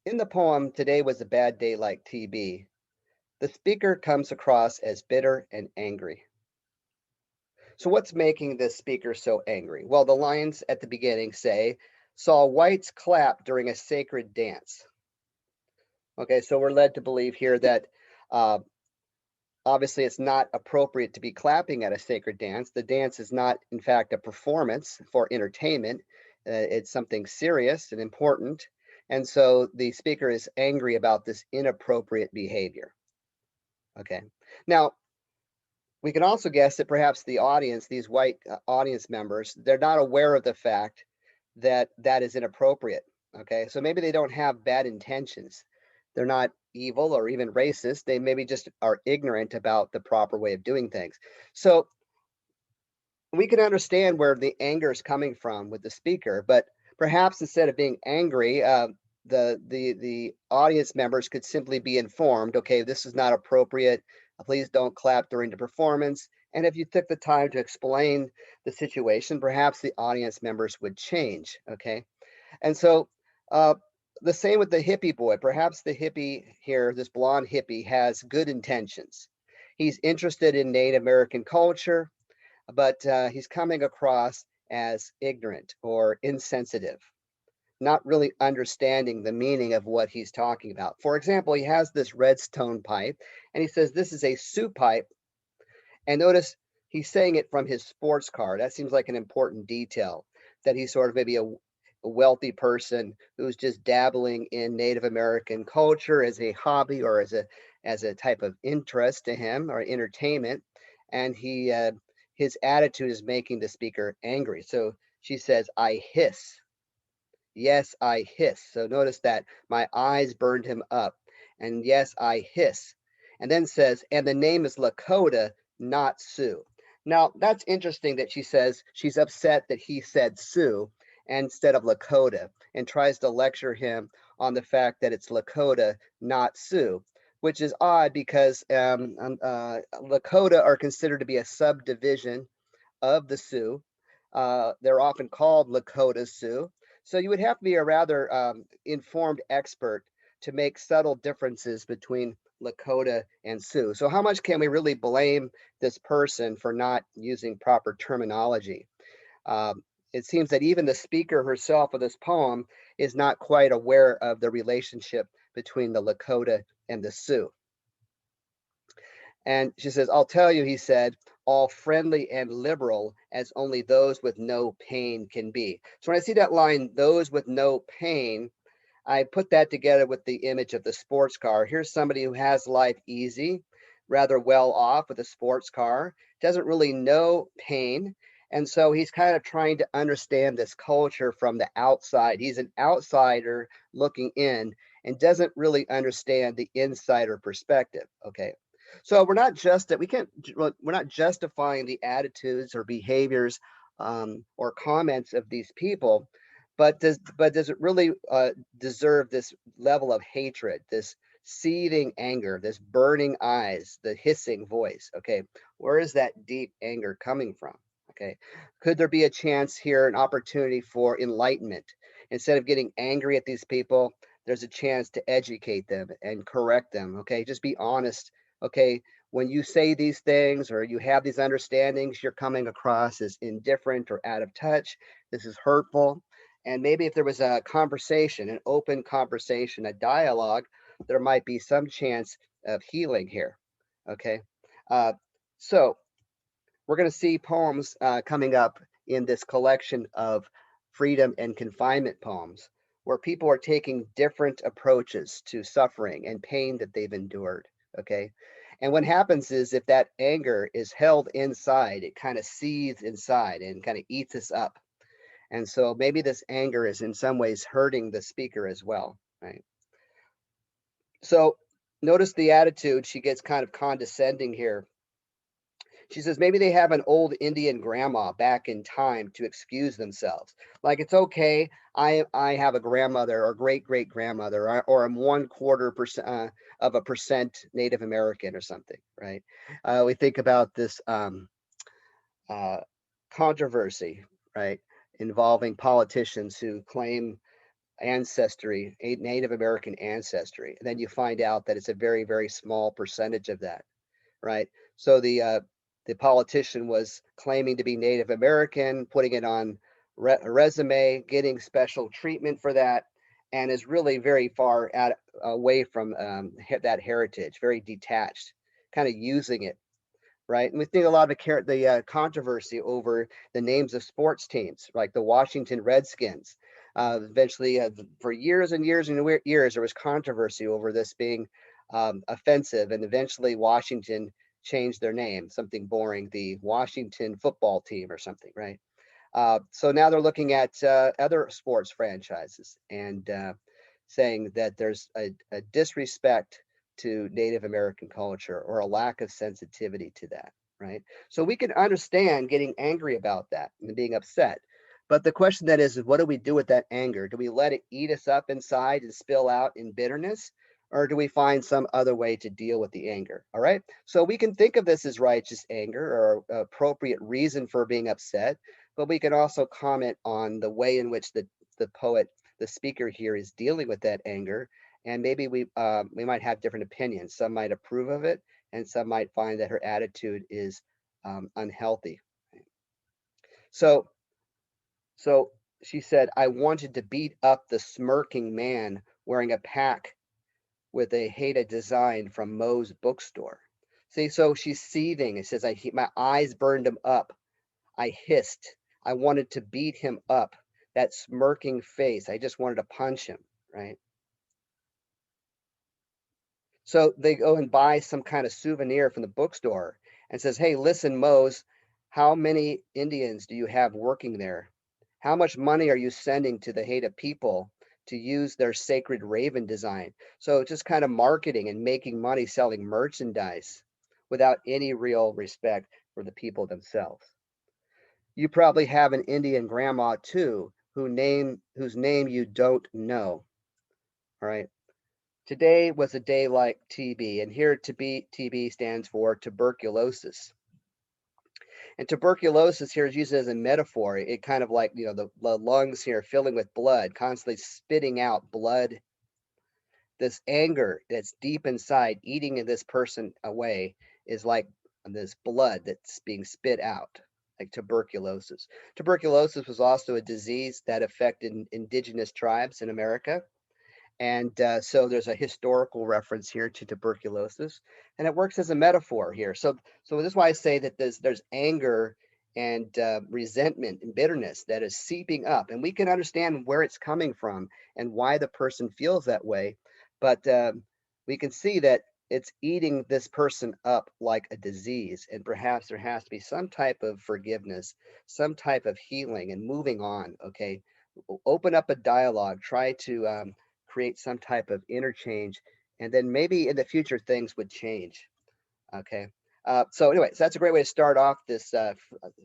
In the poem, Today Was a Bad Day Like TB, the speaker comes across as bitter and angry. So, what's making this speaker so angry? Well, the lines at the beginning say, saw whites clap during a sacred dance. Okay, so we're led to believe here that uh, obviously it's not appropriate to be clapping at a sacred dance. The dance is not, in fact, a performance for entertainment, it's something serious and important. And so the speaker is angry about this inappropriate behavior. Okay. Now, we can also guess that perhaps the audience, these white audience members, they're not aware of the fact that that is inappropriate. Okay. So maybe they don't have bad intentions. They're not evil or even racist. They maybe just are ignorant about the proper way of doing things. So we can understand where the anger is coming from with the speaker, but perhaps instead of being angry, the audience members could simply be informed, okay, this is not appropriate. Please don't clap during the performance. And if you took the time to explain the situation, perhaps the audience members would change. Okay, and so uh, the same with the hippie boy. Perhaps the hippie here, this blonde hippie, has good intentions. He's interested in Native American culture, but he's coming across as ignorant or insensitive, not really understanding the meaning of what he's talking about. For example, he has this redstone pipe and he says this is a soup pipe. And notice he's saying it from his sports car. That seems like an important detail, that he's sort of maybe a wealthy person who's just dabbling in Native American culture as a hobby or as a type of interest to him or entertainment. And his attitude is making the speaker angry. So she says, I hiss. Yes, I hiss. So notice that my eyes burned him up. And yes, I hiss. And then says, and the name is Lakota, not Sue. Now, that's interesting that she says she's upset that he said Sue instead of Lakota and tries to lecture him on the fact that it's Lakota, not Sioux, which is odd because Lakota are considered to be a subdivision of the Sioux. They're often called Lakota Sioux. So you would have to be a rather informed expert to make subtle differences between Lakota and Sioux. So how much can we really blame this person for not using proper terminology? It seems that even the speaker herself of this poem is not quite aware of the relationship between the Lakota and the Sioux. And she says, I'll tell you, he said, all friendly and liberal as only those with no pain can be. So when I see that line, those with no pain, I put that together with the image of the sports car. Here's somebody who has life easy, rather well off with a sports car, doesn't really know pain. And so he's kind of trying to understand this culture from the outside. He's an outsider looking in and doesn't really understand the insider perspective. Okay. So we're not justifying the attitudes or behaviors or comments of these people, but does it really deserve this level of hatred, this seething anger, this burning eyes, the hissing voice? Okay, where is that deep anger coming from? Okay, could there be a chance here, an opportunity for enlightenment? Instead of getting angry at these people, there's a chance to educate them and correct them. Okay, just be honest. Okay, when you say these things or you have these understandings, you're coming across as indifferent or out of touch. This is hurtful. And maybe if there was a conversation, an open conversation, a dialogue, there might be some chance of healing here. Okay. Uh, so we're going to see poems coming up in this collection of freedom and confinement poems where people are taking different approaches to suffering and pain that they've endured. Okay. And what happens is if that anger is held inside, it kind of seethes inside and kind of eats us up. And so maybe this anger is in some ways hurting the speaker as well, right? So notice the attitude. She gets kind of condescending here. She says maybe they have an old Indian grandma back in time to excuse themselves. Like it's okay. I have a grandmother or great grandmother, or I'm 1/4% of a percent Native American or something, right? We think about this uh, controversy, right, involving politicians who claim ancestry, a Native American ancestry. And then you find out that it's a very, very small percentage of that, right? So the politician was claiming to be Native American, putting it on a resume, getting special treatment for that, and is really very far away from that heritage, very detached, kind of using it, right? And we think a lot of the controversy over the names of sports teams, like the Washington Redskins. Eventually, for years and years and years, there was controversy over this being offensive, and eventually Washington changed their name, something boring, the Washington football team or something, right? So now they're looking at other sports franchises and saying that there's a disrespect to Native American culture or a lack of sensitivity to that, right? So we can understand getting angry about that and being upset. But the question then is what do we do with that anger? Do we let it eat us up inside and spill out in bitterness? Or do we find some other way to deal with the anger? All right. So we can think of this as righteous anger or appropriate reason for being upset, but we can also comment on the way in which the poet, the speaker here, is dealing with that anger, and maybe we might have different opinions. Some might approve of it, and some might find that her attitude is unhealthy. So so she said, "I wanted to beat up the smirking man wearing a pack with a hated design from Moe's bookstore." See, so she's seething. It says, my eyes burned him up. I hissed. I wanted to beat him up. That smirking face. I just wanted to punch him, right? So they go and buy some kind of souvenir from the bookstore and says, "Hey, listen, Mose, how many Indians do you have working there? How much money are you sending to the Haida people to use their sacred raven design?" So just kind of marketing and making money selling merchandise without any real respect for the people themselves. You probably have an Indian grandma too, whose name you don't know. All right. Today was a day like TB, and here TB stands for tuberculosis. And tuberculosis here is used as a metaphor. It kind of like, the lungs here filling with blood, constantly spitting out blood. This anger that's deep inside, eating this person away, is like this blood that's being spit out, like tuberculosis. Tuberculosis was also a disease that affected indigenous tribes in America. And so there's a historical reference here to tuberculosis, and it works as a metaphor here. So this is why I say that there's anger and resentment and bitterness that is seeping up, and we can understand where it's coming from and why the person feels that way, but we can see that it's eating this person up like a disease, and perhaps there has to be some type of forgiveness, some type of healing, and moving on. Okay, open up a dialogue, try to create some type of interchange, and then maybe in the future things would change. Okay. So anyway, so that's a great way to start off this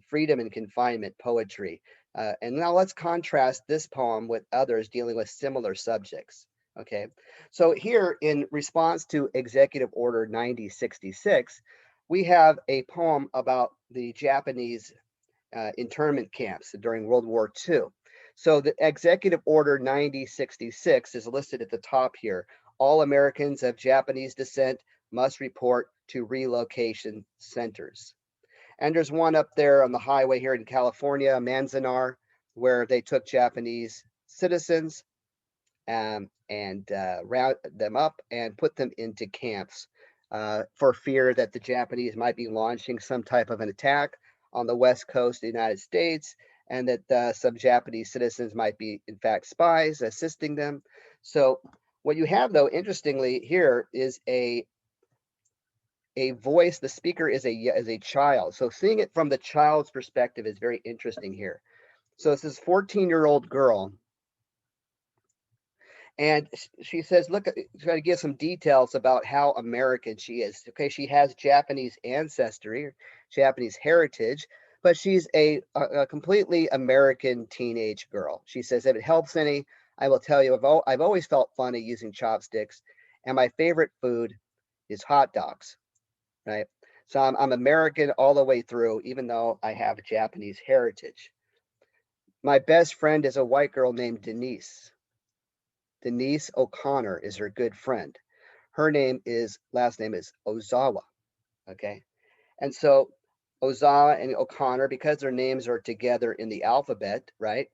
freedom and confinement poetry. And now let's contrast this poem with others dealing with similar subjects. Okay. So here, in response to Executive Order 9066, we have a poem about the Japanese internment camps during World War II. So the Executive Order 9066 is listed at the top here. All Americans of Japanese descent must report to relocation centers. And there's one up there on the highway here in California, Manzanar, where they took Japanese citizens and round them up and put them into camps for fear that the Japanese might be launching some type of an attack on the west coast of the United States, and that some Japanese citizens might be, in fact, spies assisting them. So what you have, though, interestingly, here is a voice. The speaker is a child. So seeing it from the child's perspective is very interesting here. So this is 14-year-old girl, and she says, look, try to give some details about how American she is. Okay, she has Japanese ancestry, Japanese heritage, but she's a completely American teenage girl. She says, if it helps any, I will tell you, I've always felt funny using chopsticks, and my favorite food is hot dogs, right? So I'm American all the way through, even though I have Japanese heritage. My best friend is a white girl named Denise. Denise O'Connor is her good friend. Her last name is Ozawa. Okay. And so Ozawa and O'Connor, because their names are together in the alphabet, right?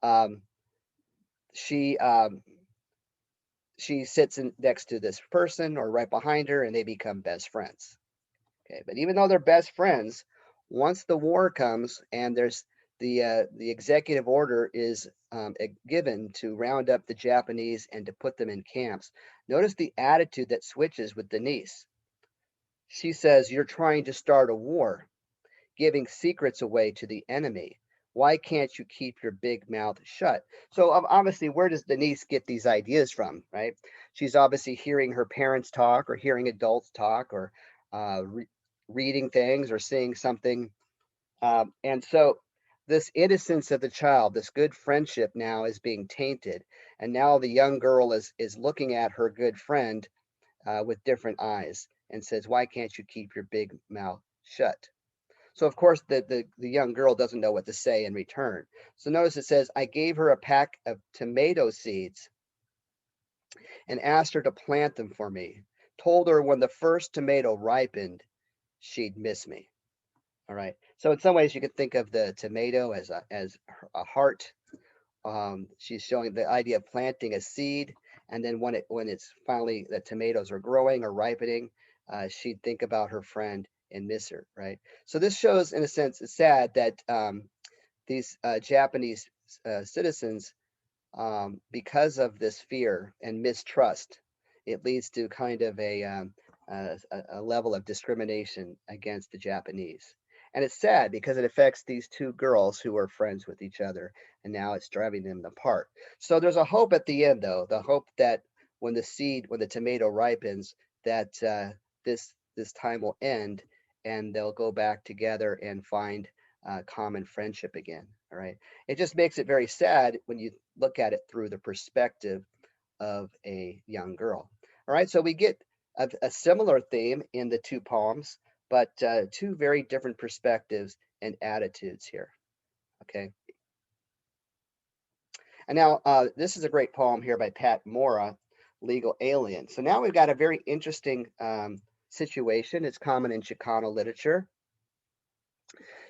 Um, she um, she sits next to this person or right behind her, and they become best friends. Okay, but even though they're best friends, once the war comes and there's the executive order is given to round up the Japanese and to put them in camps, notice the attitude that switches with Denise. She says, "You're trying to start a war, giving secrets away to the enemy. Why can't you keep your big mouth shut?" So obviously, where does Denise get these ideas from, right? She's obviously hearing her parents talk or hearing adults talk or reading things or seeing something. And so this innocence of the child, this good friendship now is being tainted. And now the young girl is looking at her good friend with different eyes and says, "Why can't you keep your big mouth shut?" So of course the young girl doesn't know what to say in return. So notice it says, "I gave her a pack of tomato seeds and asked her to plant them for me. Told her when the first tomato ripened, she'd miss me." All right. So in some ways you could think of the tomato as a heart. She's showing the idea of planting a seed, and then when it's finally the tomatoes are growing or ripening, she'd think about her friend and miss her. Right. So this shows, in a sense, it's sad that these Japanese citizens, because of this fear and mistrust, it leads to kind of a level of discrimination against the Japanese. And it's sad because it affects these two girls who are friends with each other, and now it's driving them apart. So there's a hope at the end, though, the hope that when the tomato ripens, that this time will end, and they'll go back together and find common friendship again. All right. It just makes it very sad when you look at it through the perspective of a young girl. All right, so we get a similar theme in the two poems, but two very different perspectives and attitudes here. Okay, and now this is a great poem here by Pat Mora, Legal Alien. So now we've got a very interesting situation. It's common in Chicano literature.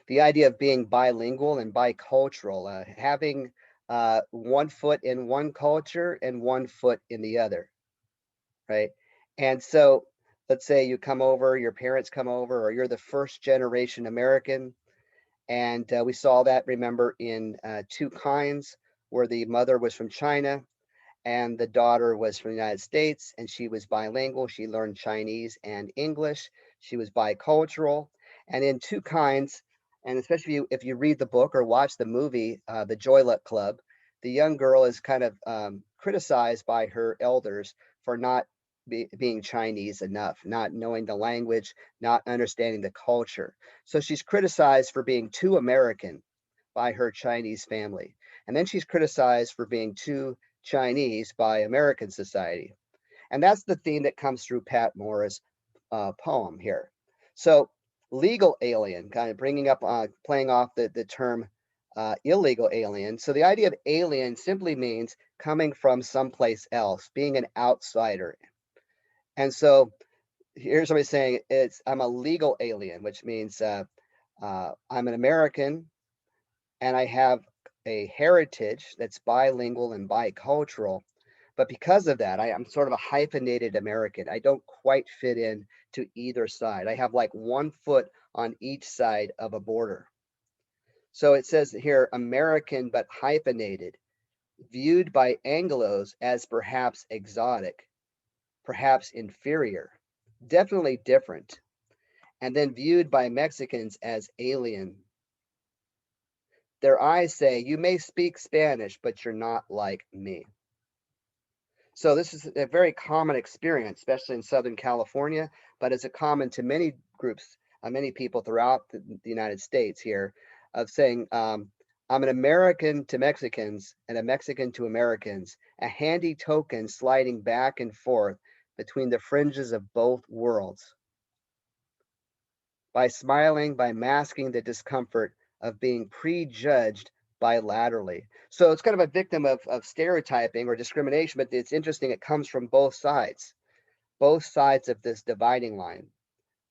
The idea of being bilingual and bicultural, having one foot in one culture and one foot in the other, right? And so let's say you come over, your parents come over, or you're the first generation American. And we saw that, remember, in Two Kinds, where the mother was from China and the daughter was from the United States, and she was bilingual. She learned Chinese and English. She was bicultural. And in Two Kinds, and especially if you read the book or watch the movie, The Joy Luck Club, the young girl is kind of criticized by her elders for not being Chinese enough, not knowing the language, not understanding the culture. So she's criticized for being too American by her Chinese family. And then she's criticized for being too Chinese by American society. And that's the theme that comes through Pat Moore's poem here. So, legal alien, kind of playing off the term illegal alien. So, the idea of alien simply means coming from someplace else, being an outsider. And so, here's somebody saying I'm a legal alien, which means I'm an American and I have a heritage that's bilingual and bicultural. But because of that, I'm sort of a hyphenated American. I don't quite fit in to either side. I have like one foot on each side of a border. So it says here, American but hyphenated, viewed by Anglos as perhaps exotic, perhaps inferior, definitely different, and then viewed by Mexicans as alien. Their eyes say, "You may speak Spanish, but you're not like me." So this is a very common experience, especially in Southern California, but it's a common to many groups, many people throughout the United States here, of saying, I'm an American to Mexicans and a Mexican to Americans, a handy token sliding back and forth between the fringes of both worlds. By smiling, by masking the discomfort of being prejudged bilaterally. So it's kind of a victim of stereotyping or discrimination, but it's interesting. It comes from both sides of this dividing line,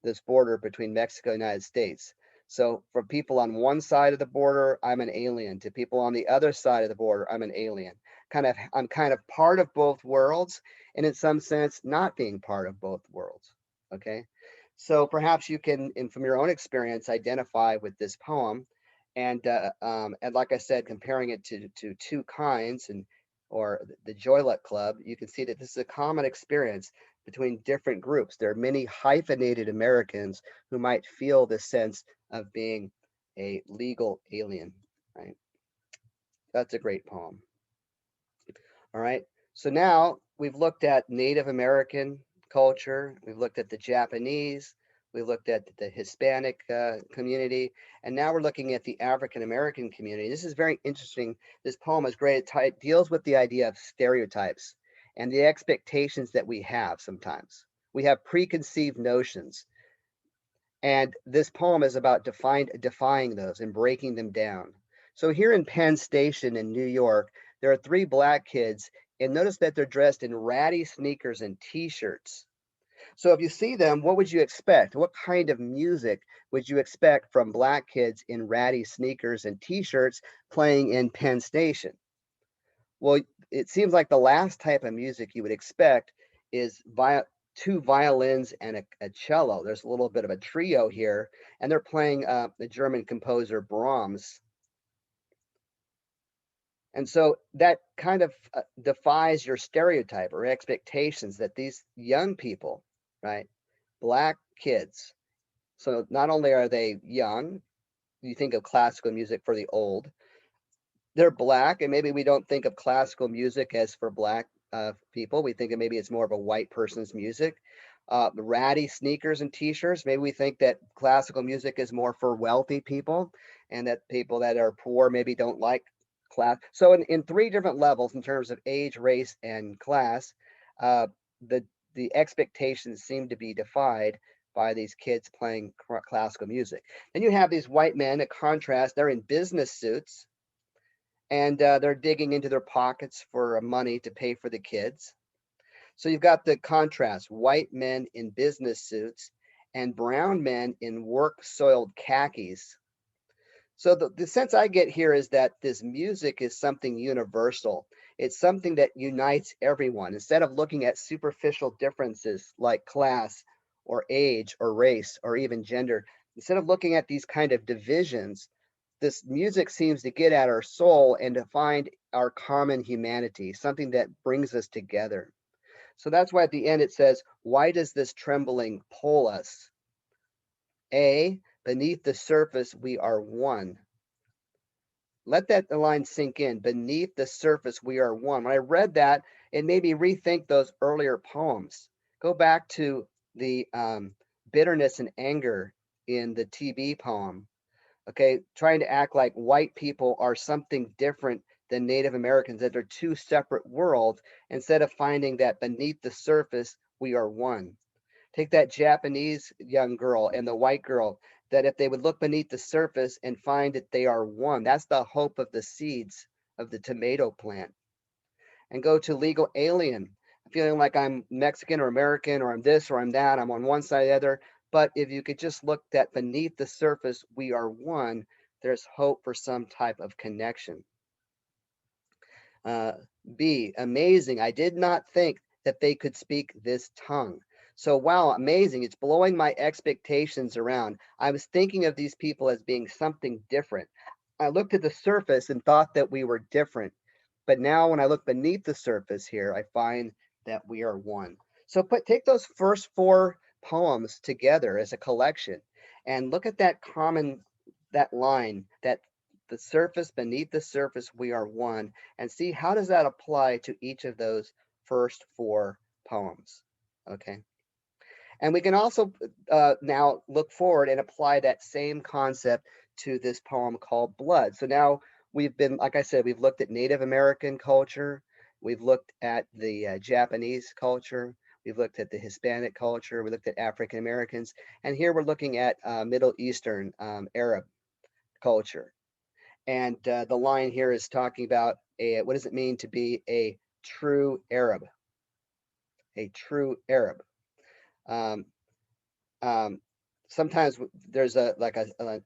this border between Mexico and the United States. So for people on one side of the border, I'm an alien. To people on the other side of the border, I'm an alien. I'm kind of part of both worlds, and in some sense, not being part of both worlds. Okay. So perhaps you can, from your own experience, identify with this poem, and like I said, comparing it to Two Kinds and or the Joyluck Club, you can see that this is a common experience between different groups. There are many hyphenated Americans who might feel this sense of being a legal alien, right? That's a great poem. All right. So now we've looked at Native American culture, we've looked at the Japanese, we looked at the Hispanic community, and now we're looking at the African American community. This is very interesting. This poem is great. It deals with the idea of stereotypes and the expectations that we have sometimes. We have preconceived notions, and this poem is about defying those and breaking them down. So here in Penn Station in New York, there are three black kids, and notice that they're dressed in ratty sneakers and t-shirts. So if you see them, what would you expect? What kind of music would you expect from black kids in ratty sneakers and t-shirts playing in Penn Station? Well, it seems like the last type of music you would expect is two violins and a cello. There's a little bit of a trio here, and they're playing the German composer Brahms. And so that kind of defies your stereotype or expectations that these young people, right, black kids, so not only are they young, you think of classical music for the old, they're black, and maybe we don't think of classical music as for black people. We think of maybe it's more of a white person's music. Ratty sneakers and t-shirts. Maybe we think that classical music is more for wealthy people, and that people that are poor maybe don't like class. So in three different levels in terms of age, race, and class, uh, the the expectations seem to be defied by these kids playing classical music. Then you have these white men. A contrast, they're in business suits, and they're digging into their pockets for money to pay for the kids. So you've got the contrast: white men in business suits and brown men in work soiled khakis. So the sense I get here is that this music is something universal. It's something that unites everyone. Instead of looking at superficial differences like class or age or race or even gender, instead of looking at these kind of divisions, this music seems to get at our soul and to find our common humanity, something that brings us together. So that's why at the end it says, why does this trembling pull us? A, beneath the surface, we are one. Let that line sink in. Beneath the surface, we are one. When I read that, it made me rethink those earlier poems. Go back to the bitterness and anger in the TB poem. Okay, trying to act like white people are something different than Native Americans, that they're two separate worlds, instead of finding that beneath the surface, we are one. Take that Japanese young girl and the white girl, that if they would look beneath the surface and find that they are one, that's the hope of the seeds of the tomato plant. And go to legal alien, feeling like I'm Mexican or American or I'm this or I'm that, I'm on one side or the other. But if you could just look that beneath the surface, we are one, there's hope for some type of connection. Uh, B, amazing. I did not think that they could speak this tongue. So, wow, amazing. It's blowing my expectations around. I was thinking of these people as being something different. I looked at the surface and thought that we were different. But now, when I look beneath the surface here, I find that we are one. So, take those first four poems together as a collection and look at that line, that the surface, beneath the surface, we are one, and see how does that apply to each of those first four poems. Okay. And we can also now look forward and apply that same concept to this poem called Blood. So now we've been, like I said, we've looked at Native American culture, we've looked at the Japanese culture, we've looked at the Hispanic culture, we looked at African Americans, and here we're looking at Middle Eastern Arab culture. And the line here is talking about what does it mean to be a true Arab? A true Arab. Um, um, Sometimes there's a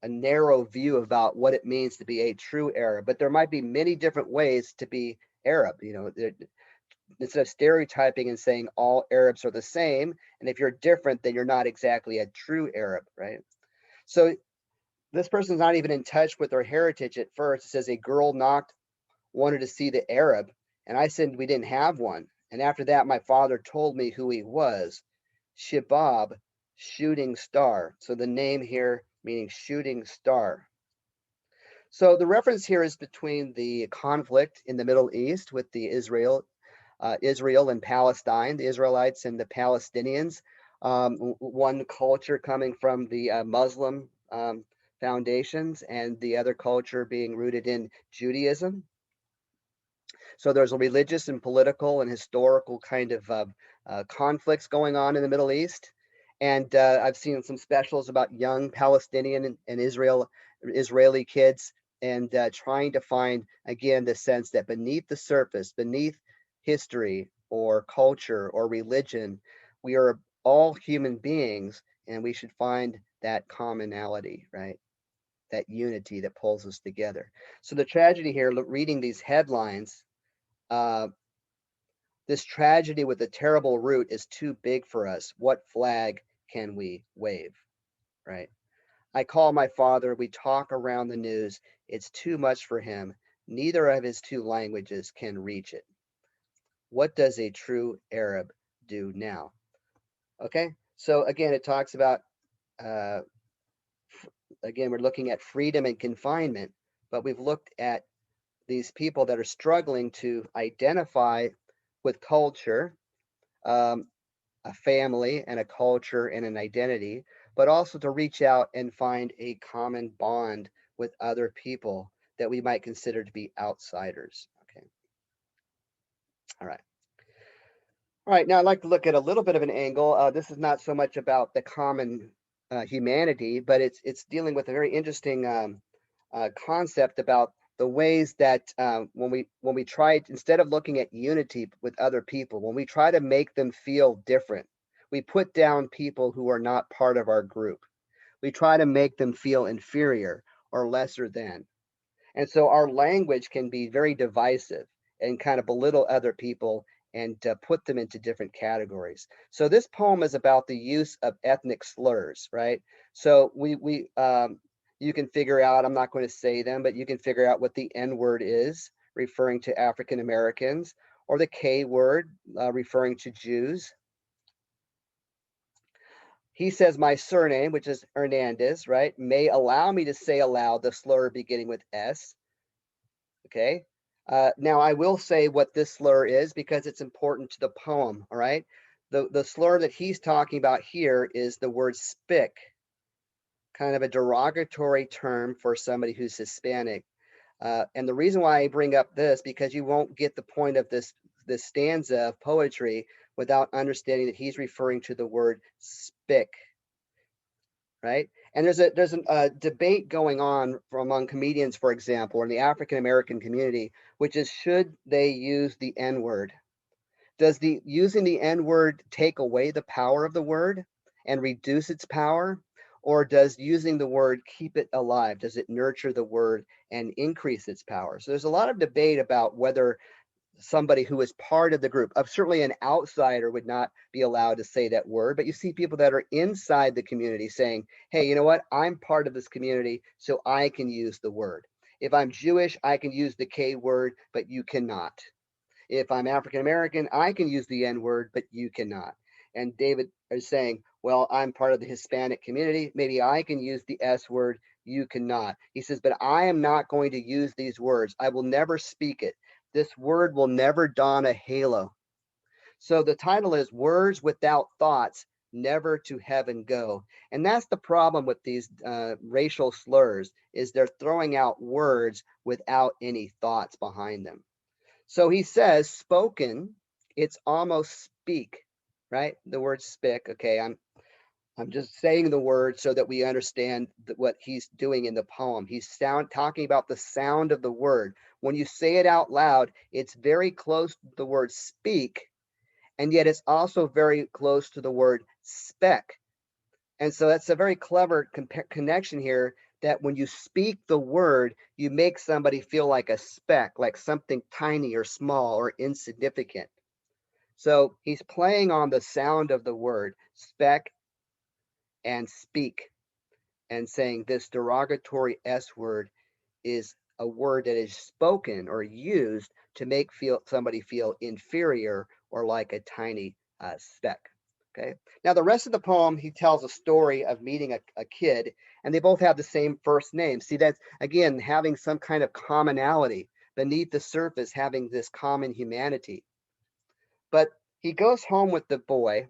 narrow view about what it means to be a true Arab, but there might be many different ways to be Arab. Instead of stereotyping and saying all Arabs are the same, and if you're different, then you're not exactly a true Arab, right? So this person's not even in touch with their heritage at first. It says a girl knocked, wanted to see the Arab, and I said we didn't have one. And after that, my father told me who he was. Shibab, shooting star. So the name here meaning shooting star. So the reference here is between the conflict in the Middle East with the Israel and Palestine, the Israelites and the Palestinians. One culture coming from the Muslim foundations, and the other culture being rooted in Judaism. So there's a religious and political and historical kind of conflicts going on in the Middle East. And I've seen some specials about young Palestinian and Israeli kids, and trying to find, again, the sense that beneath the surface, beneath history or culture or religion, we are all human beings, and we should find that commonality, right? That unity that pulls us together. So the tragedy here, reading these headlines, uh, this tragedy with the terrible root is too big for us. What flag can we wave? Right? I call my father. We talk around the news. It's too much for him. Neither of his two languages can reach it. What does a true Arab do now? Okay. So again, it talks about, uh, again, we're looking at freedom and confinement, but we've looked at these people that are struggling to identify with culture, um, a family and a culture and an identity, but also to reach out and find a common bond with other people that we might consider to be outsiders. Okay. All right. All right. Now I'd like to look at a little bit of an angle. This is not so much about the common humanity, but it's dealing with a very interesting concept about the ways that when we try, instead of looking at unity with other people, when we try to make them feel different, we put down people who are not part of our group. We try to make them feel inferior or lesser than. And so our language can be very divisive and kind of belittle other people and put them into different categories. So this poem is about the use of ethnic slurs, right? So we you can figure out, I'm not going to say them, but you can figure out what the N word is, referring to African Americans, or the K word, referring to Jews. He says my surname, which is Hernandez, right, may allow me to say aloud the slur beginning with S. Okay. Now I will say what this slur is because it's important to the poem. All right. The slur that he's talking about here is the word spick, kind of a derogatory term for somebody who's Hispanic. And the reason why I bring up this, because you won't get the point of this stanza of poetry without understanding that he's referring to the word spick, right? And there's a debate going on among comedians, for example, or in the African American community, which is, should they use the N word? Does the using the N word take away the power of the word and reduce its power? Or does using the word keep it alive? Does it nurture the word and increase its power? So there's a lot of debate about whether somebody who is part of the group. Certainly an outsider would not be allowed to say that word, but you see people that are inside the community saying, hey, you know what? I'm part of this community, so I can use the word. If I'm Jewish, I can use the K word, but you cannot. If I'm African American, I can use the N word, but you cannot. And David is saying, well, I'm part of the Hispanic community. Maybe I can use the S word. You cannot. He says, but I am not going to use these words. I will never speak it. This word will never don a halo. So the title is Words Without Thoughts, Never to Heaven Go. And that's the problem with these racial slurs, is they're throwing out words without any thoughts behind them. So he says, spoken, it's almost speak, right? The word spick. Okay, I'm just saying the word so that we understand what he's doing in the poem. He's talking about the sound of the word. When you say it out loud, it's very close to the word speak, and yet it's also very close to the word spec. And so that's a very clever connection here, that when you speak the word, you make somebody feel like a speck, like something tiny or small or insignificant. So he's playing on the sound of the word speck and speak, and saying this derogatory S word is a word that is spoken or used to make somebody feel inferior or like a tiny speck. Okay. Now, the rest of the poem, he tells a story of meeting a kid, and they both have the same first name. See, that's again having some kind of commonality beneath the surface, having this common humanity. But he goes home with the boy,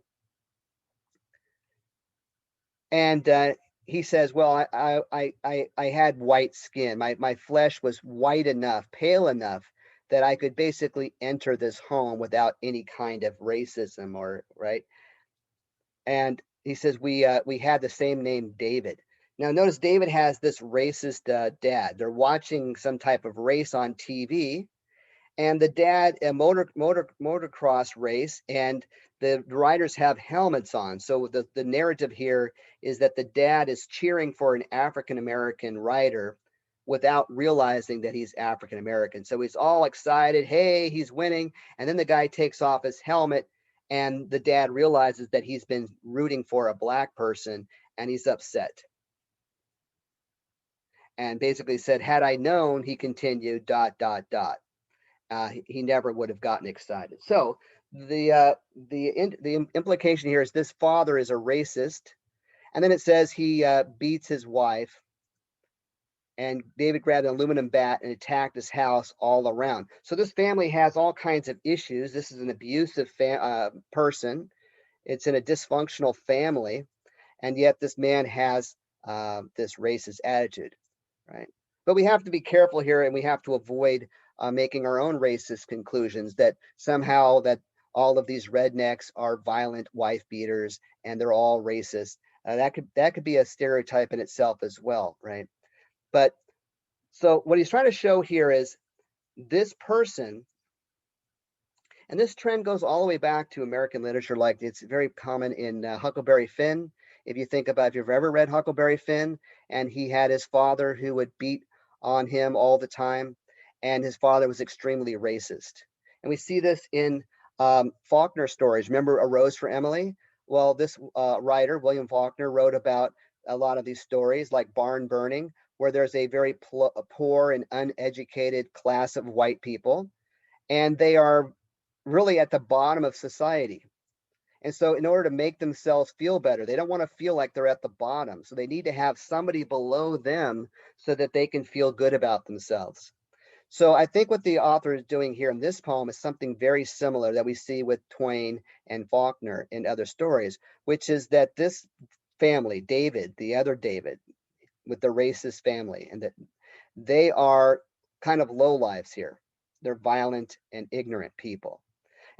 and he says, "Well, I had white skin. My flesh was white enough, pale enough that I could basically enter this home without any kind of racism, or right." And he says, we had the same name, David. Now, notice David has this racist dad. They're watching some type of race on TV, and the dad, a motocross race, and the riders have helmets on. So the narrative here is that the dad is cheering for an African American rider without realizing that he's African American. So he's all excited, hey, he's winning, and then the guy takes off his helmet, and the dad realizes that he's been rooting for a black person, and he's upset. And basically said, had I known, he continued, dot dot dot. He never would have gotten excited. So the implication here is this father is a racist, and then it says he beats his wife, and David grabbed an aluminum bat and attacked his house all around. So this family has all kinds of issues. This is an abusive person. It's in a dysfunctional family, and yet this man has this racist attitude, right? But we have to be careful here, and we have to avoid making our own racist conclusions that somehow that all of these rednecks are violent wife beaters and they're all racist. That could be a stereotype in itself as well, right? But so what he's trying to show here is this person, and this trend goes all the way back to American literature. Like it's very common in Huckleberry Finn. If you think about, if you've ever read Huckleberry Finn, and he had his father who would beat on him all the time, and his father was extremely racist. And we see this in Faulkner stories. Remember A Rose for Emily? Well, this writer, William Faulkner, wrote about a lot of these stories, like Barn Burning, where there's a very poor and uneducated class of white people, and they are really at the bottom of society. And so, in order to make themselves feel better, they don't want to feel like they're at the bottom. So, they need to have somebody below them so that they can feel good about themselves. So, I think what the author is doing here in this poem is something very similar that we see with Twain and Faulkner in other stories, which is that this family, David, the other David, with the racist family, and that they are kind of low lives here. They're violent and ignorant people.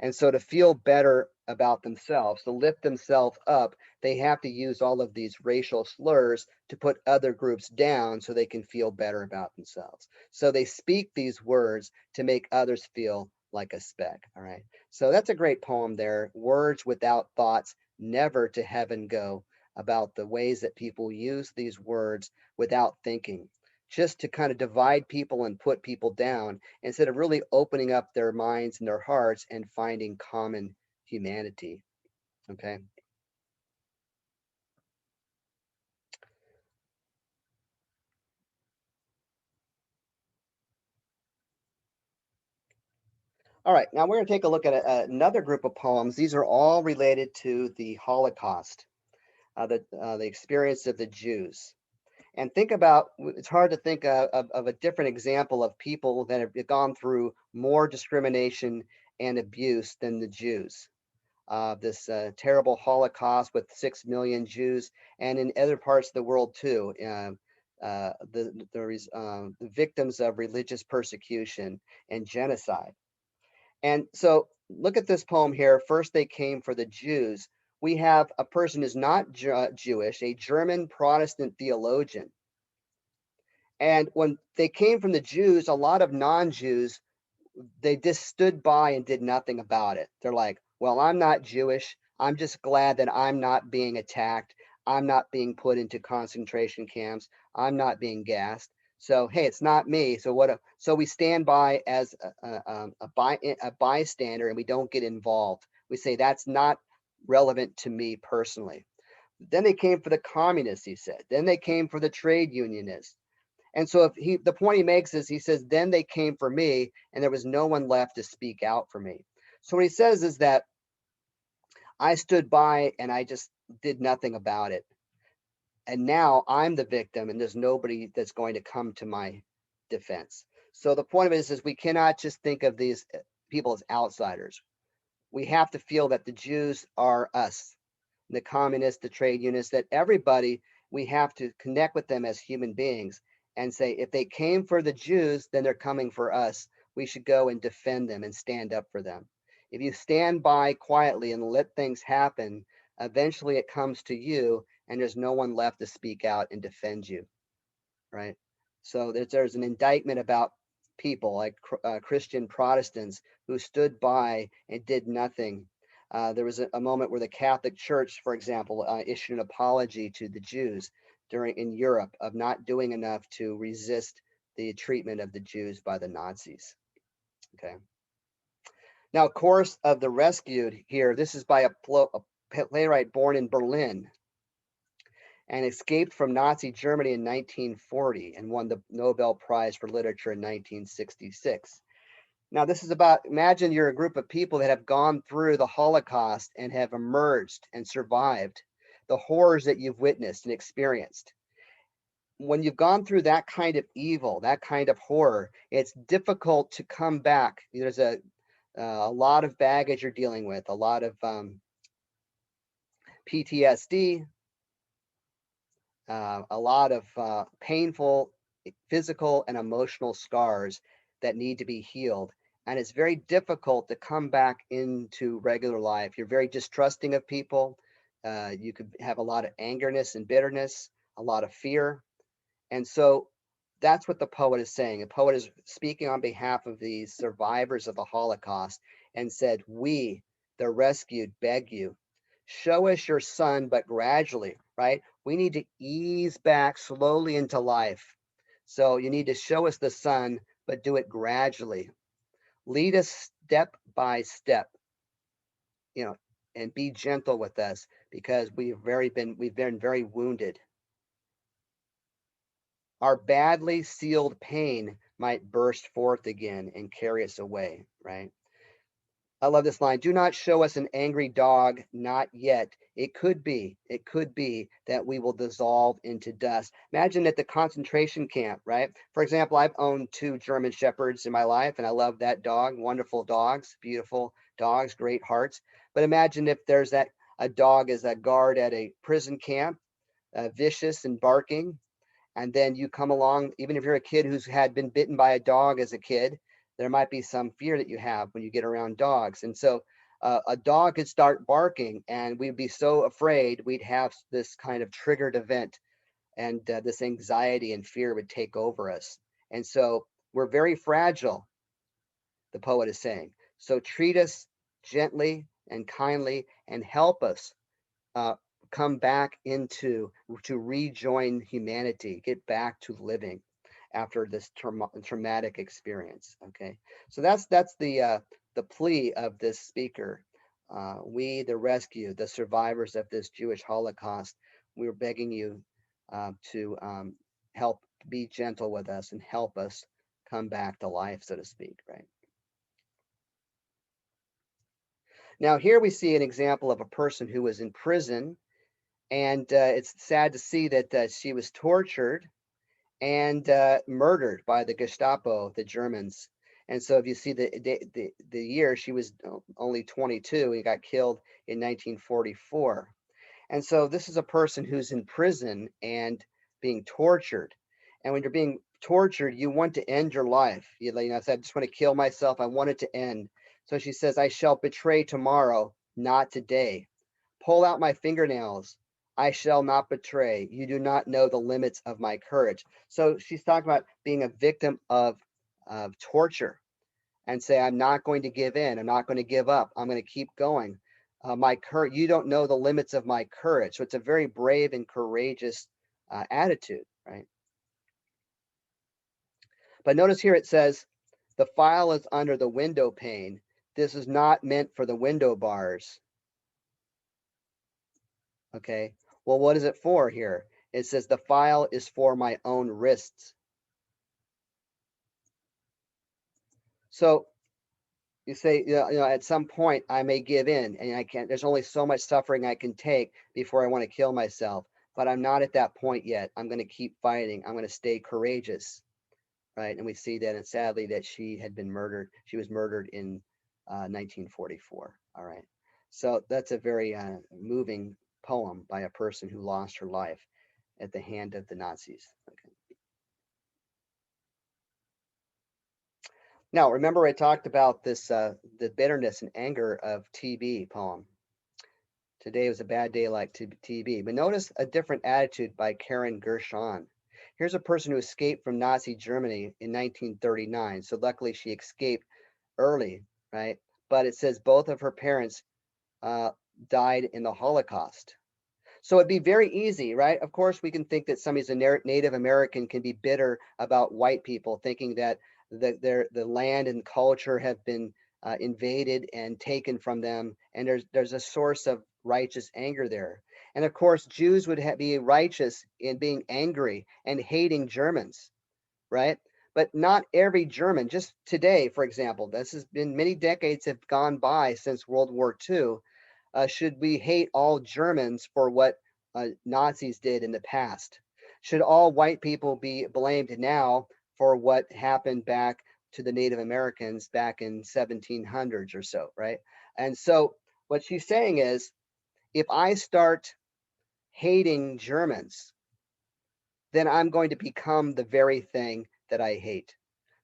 And so to feel better about themselves, to lift themselves up, they have to use all of these racial slurs to put other groups down so they can feel better about themselves. So they speak these words to make others feel like a speck. All right. So that's a great poem there. Words without thoughts, never to heaven go, about the ways that people use these words without thinking, just to kind of divide people and put people down, instead of really opening up their minds and their hearts and finding common humanity. Okay. All right. Now we're going to take a look at another group of poems. These are all related to the Holocaust, the experience of the Jews. And think about, it's hard to think of a different example of people that have gone through more discrimination and abuse than the Jews. This terrible Holocaust with 6 million Jews, and in other parts of the world too. The victims of religious persecution and genocide. And so look at this poem here. First, they came for the Jews. we have a person who's not Jewish, a German Protestant theologian. And when they came from the Jews, a lot of non-Jews, they just stood by and did nothing about it. They're like, well, I'm not Jewish. I'm just glad that I'm not being attacked. I'm not being put into concentration camps. I'm not being gassed. So, hey, it's not me. So what? So we stand by as a bystander, and we don't get involved. We say that's not relevant to me personally. Then they came for the communists, he said. Then they came for the trade unionists. And so the point he makes is, he says, then they came for me and there was no one left to speak out for me. So what he says is that I stood by and I just did nothing about it. And now I'm the victim and there's nobody that's going to come to my defense. So the point of it is we cannot just think of these people as outsiders. We have to feel that the Jews are us, the communists, the trade unionists, that everybody, we have to connect with them as human beings and say, if they came for the Jews, then they're coming for us. We should go and defend them and stand up for them. If you stand by quietly and let things happen, eventually it comes to you and there's no one left to speak out and defend you, right? So there's an indictment about people like Christian Protestants who stood by and did nothing. There was a moment where the Catholic Church, for example, issued an apology to the Jews in Europe of not doing enough to resist the treatment of the Jews by the Nazis. Okay. Now, Chorus of the Rescued here, this is by a playwright born in Berlin and escaped from Nazi Germany in 1940 and won the Nobel Prize for Literature in 1966. Now, this is about, imagine you're a group of people that have gone through the Holocaust and have emerged and survived the horrors that you've witnessed and experienced. When you've gone through that kind of evil, that kind of horror, it's difficult to come back. There's a lot of baggage you're dealing with, a lot of PTSD, a lot of painful physical and emotional scars that need to be healed. And it's very difficult to come back into regular life. You're very distrusting of people. You could have a lot of angerness and bitterness, a lot of fear. And so that's what the poet is saying. The poet is speaking on behalf of these survivors of the Holocaust and said, we, the rescued, beg you, show us your son, but gradually, right? We need to ease back slowly into life. So you need to show us the son, but do it gradually. Lead us step by step, and be gentle with us because we've been very wounded. Our badly sealed pain might burst forth again and carry us away, right? I love this line. Do not show us an angry dog, not yet. It could be that we will dissolve into dust. Imagine at the concentration camp, right? For example, I've owned 2 German Shepherds in my life, and I love that dog. Wonderful dogs, beautiful dogs, great hearts. But imagine if there's a dog as a guard at a prison camp, vicious and barking, and then you come along, even if you're a kid who's had been bitten by a dog as a kid, there might be some fear that you have when you get around dogs. And so a dog could start barking and we'd be so afraid we'd have this kind of triggered event, and this anxiety and fear would take over us. And so we're very fragile, the poet is saying. So treat us gently and kindly and help us uh, come back to rejoin humanity, get back to living after this traumatic experience. Okay, so that's the plea of this speaker. We, the rescue, the survivors of this Jewish Holocaust, we're begging you to help, be gentle with us and help us come back to life, so to speak, right? Now, here we see an example of a person who was in prison, and it's sad to see that she was tortured and murdered by the Gestapo, the Germans. And so if you see the year, she was only 22 and got killed in 1944. And so this is a person who's in prison and being tortured. And when you're being tortured, you want to end your life. I said, I just want to kill myself. I want it to end. So she says, I shall betray tomorrow, not today. Pull out my fingernails. I shall not betray. You do not know the limits of my courage. So she's talking about being a victim of torture and say, I'm not going to give in. I'm not going to give up. I'm going to keep going. My courage, you don't know the limits of my courage. So it's a very brave and courageous attitude, right? But notice here it says, the file is under the window pane. This is not meant for the window bars. Okay. Well, what is it for here? It says the file is for my own wrists. So you say, at some point I may give in and I can't, there's only so much suffering I can take before I want to kill myself, but I'm not at that point yet. I'm going to keep fighting. I'm going to stay courageous. Right. And we see that, and sadly, that she had been murdered. She was murdered in 1944. All right. So that's a very moving poem by a person who lost her life at the hand of the Nazis. Okay. Now, remember I talked about this, the bitterness and anger of TB poem. Today was a bad day like TB. But notice a different attitude by Karen Gershon. Here's a person who escaped from Nazi Germany in 1939. So luckily she escaped early, right? But it says both of her parents uh, died in the Holocaust. So it'd be very easy, right? Of course, we can think that somebody's a Native American can be bitter about white people, thinking that the land and culture have been invaded and taken from them, and there's a source of righteous anger there. And of course, Jews would be righteous in being angry and hating Germans, right? But not every German. Just today, for example, this has been many decades have gone by since World War II. Should we hate all Germans for what Nazis did in the past? Should all white people be blamed now for what happened back to the Native Americans back in 1700s or so, right? And so what she's saying is, if I start hating Germans, then I'm going to become the very thing that I hate.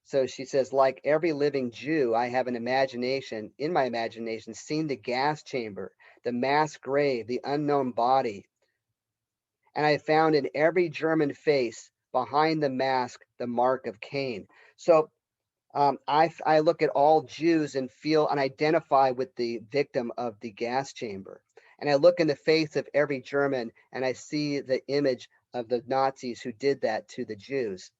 So she says, like every living Jew, I have an imagination, in my imagination, seen the gas chamber, the mass grave, the unknown body. And I found in every German face, behind the mask, the mark of Cain. So I look at all Jews and feel and identify with the victim of the gas chamber. And I look in the face of every German and I see the image of the Nazis who did that to the Jews.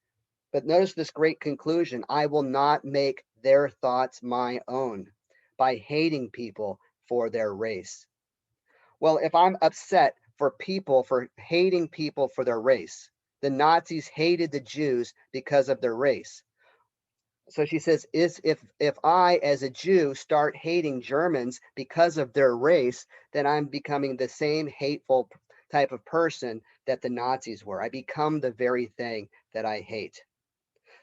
But notice this great conclusion: I will not make their thoughts my own by hating people for their race. Well, if I'm upset for people for hating people for their race, the Nazis hated the Jews because of their race. So she says, is if I as a Jew start hating Germans because of their race, then I'm becoming the same hateful type of person that the Nazis were. I become the very thing that I hate.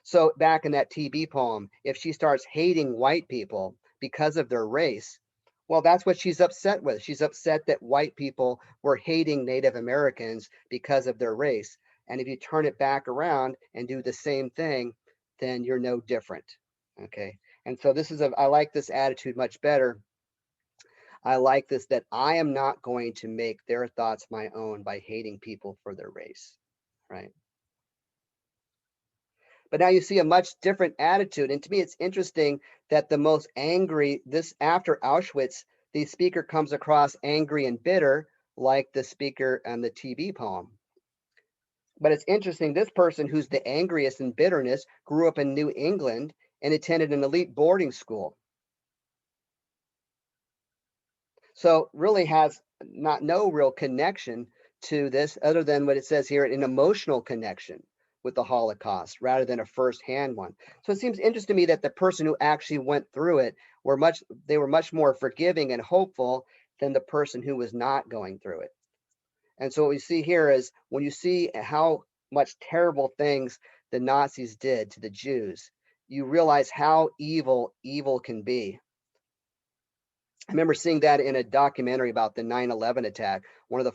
So back in that TB poem, if she starts hating white people because of their race, well, that's what she's upset with. She's upset that white people were hating Native Americans because of their race. And if you turn it back around and do the same thing, then you're no different. Okay. And so I like this attitude much better. I like this, that I am not going to make their thoughts my own by hating people for their race. Right. But now you see a much different attitude. And to me, it's interesting that the most angry, this after Auschwitz, the speaker comes across angry and bitter, like the speaker on the TB poem. But it's interesting, this person who's the angriest in bitterness grew up in New England and attended an elite boarding school. So really has no real connection to this other than what it says here, an emotional connection with the Holocaust rather than a first-hand one. So it seems interesting to me that the person who actually went through it they were much more forgiving and hopeful than the person who was not going through it. And so what we see here is when you see how much terrible things the Nazis did to the Jews, you realize how evil can be. I remember seeing that in a documentary about the 9/11 attack. One of the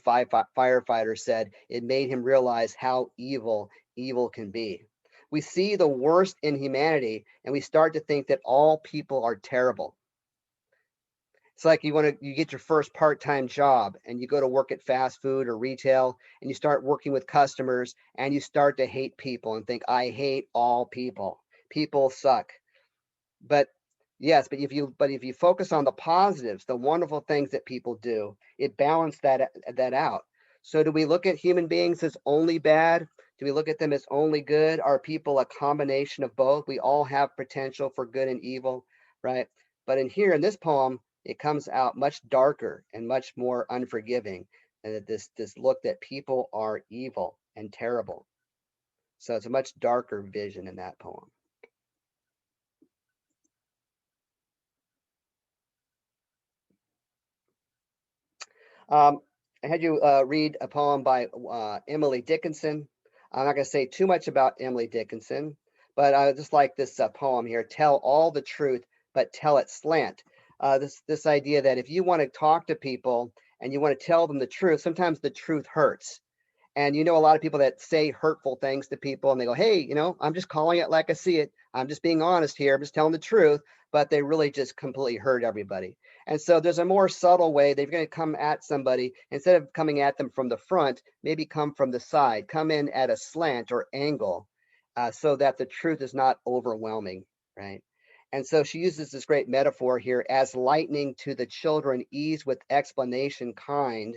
firefighters said it made him realize how evil can be. We see the worst in humanity and we start to think that all people are terrible. It's like you get your first part-time job and you go to work at fast food or retail and you start working with customers and you start to hate people and think, I hate all people. People suck. But yes, but if you focus on the positives, the wonderful things that people do, it balances that out. So do we look at human beings as only bad? Do we look at them as only good? Are people a combination of both? We all have potential for good and evil, right? But in this poem, it comes out much darker and much more unforgiving, and that this look that people are evil and terrible. So it's a much darker vision in that poem. Um, I had you read a poem by Emily Dickinson. I'm not going to say too much about Emily Dickinson, but I just like this poem here. Tell all the truth, but tell it slant. This idea that if you want to talk to people and you want to tell them the truth, sometimes the truth hurts. And a lot of people that say hurtful things to people and they go, hey, I'm just calling it like I see it. I'm just being honest here. I'm just telling the truth. But they really just completely hurt everybody. And so there's a more subtle way. They're going to come at somebody instead of coming at them from the front, maybe come from the side, come in at a slant or angle so that the truth is not overwhelming, right? And so she uses this great metaphor here as lightning to the children, ease with explanation kind,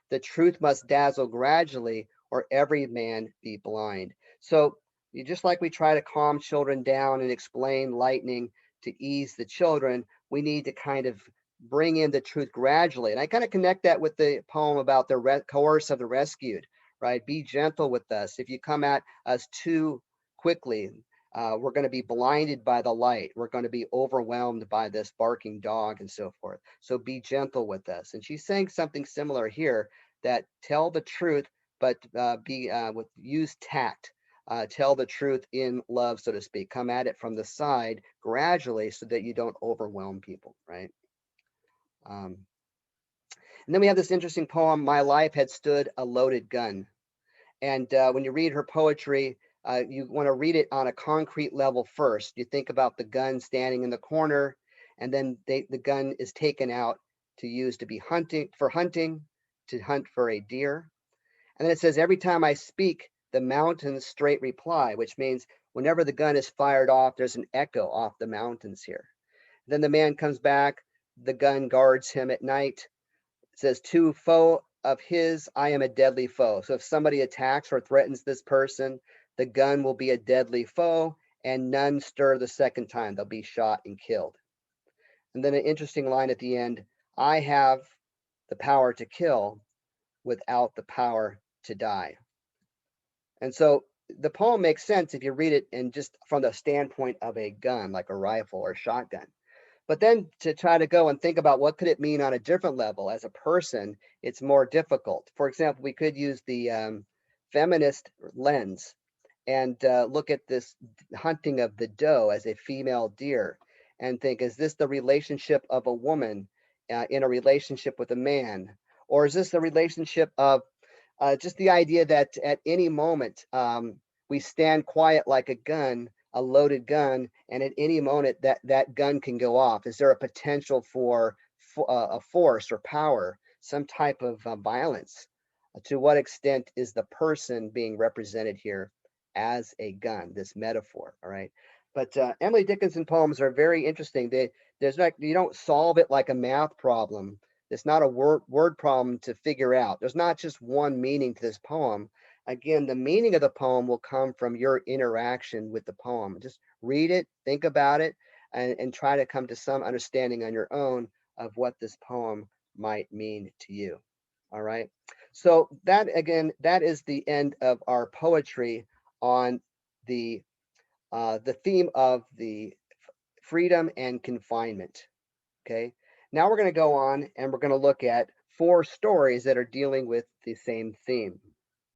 the truth must dazzle gradually, or every man be blind. So, just like we try to calm children down and explain lightning to ease the children, we need to kind of bring in the truth gradually. And I kind of connect that with the poem about the course of the rescued, right? Be gentle with us. If you come at us too quickly, we're going to be blinded by the light. We're going to be overwhelmed by this barking dog and so forth. So be gentle with us. And she's saying something similar here, that tell the truth, but be with use tact. Tell the truth in love, so to speak. Come at it from the side gradually so that you don't overwhelm people, right? Um, and then we have this interesting poem, My Life Had Stood a Loaded Gun. And when you read her poetry, you want to read it on a concrete level first. You think about the gun standing in the corner, and then the gun is taken out to use to be hunting, to hunt for a deer. And then it says, every time I speak, the mountains straight reply, which means whenever the gun is fired off, there's an echo off the mountains here. Then the man comes back, the gun guards him at night. It says, to foe of his, I am a deadly foe. So if somebody attacks or threatens this person, the gun will be a deadly foe, and none stir the second time. They'll be shot and killed. And then an interesting line at the end, I have the power to kill without the power to die. And so the poem makes sense if you read it in just from the standpoint of a gun, like a rifle or a shotgun. But then to try to go and think about what could it mean on a different level as a person, it's more difficult. For example, we could use the feminist lens and look at this hunting of the doe as a female deer and think, is this the relationship of a woman in a relationship with a man? Or is this the relationship of just the idea that at any moment we stand quiet like a gun, a loaded gun, and at any moment that gun can go off. Is there a potential for a force or power, some type of violence? To what extent is the person being represented here as a gun? This metaphor, all right. But Emily Dickinson poems are very interesting. You don't solve it like a math problem. It's not a word problem to figure out. There's not just one meaning to this poem. Again, the meaning of the poem will come from your interaction with the poem. Just read it, think about it, and try to come to some understanding on your own of what this poem might mean to you. All right. So that again, that is the end of our poetry on the theme of the freedom and confinement. Okay. Now we're going to go on and we're going to look at 4 stories that are dealing with the same theme.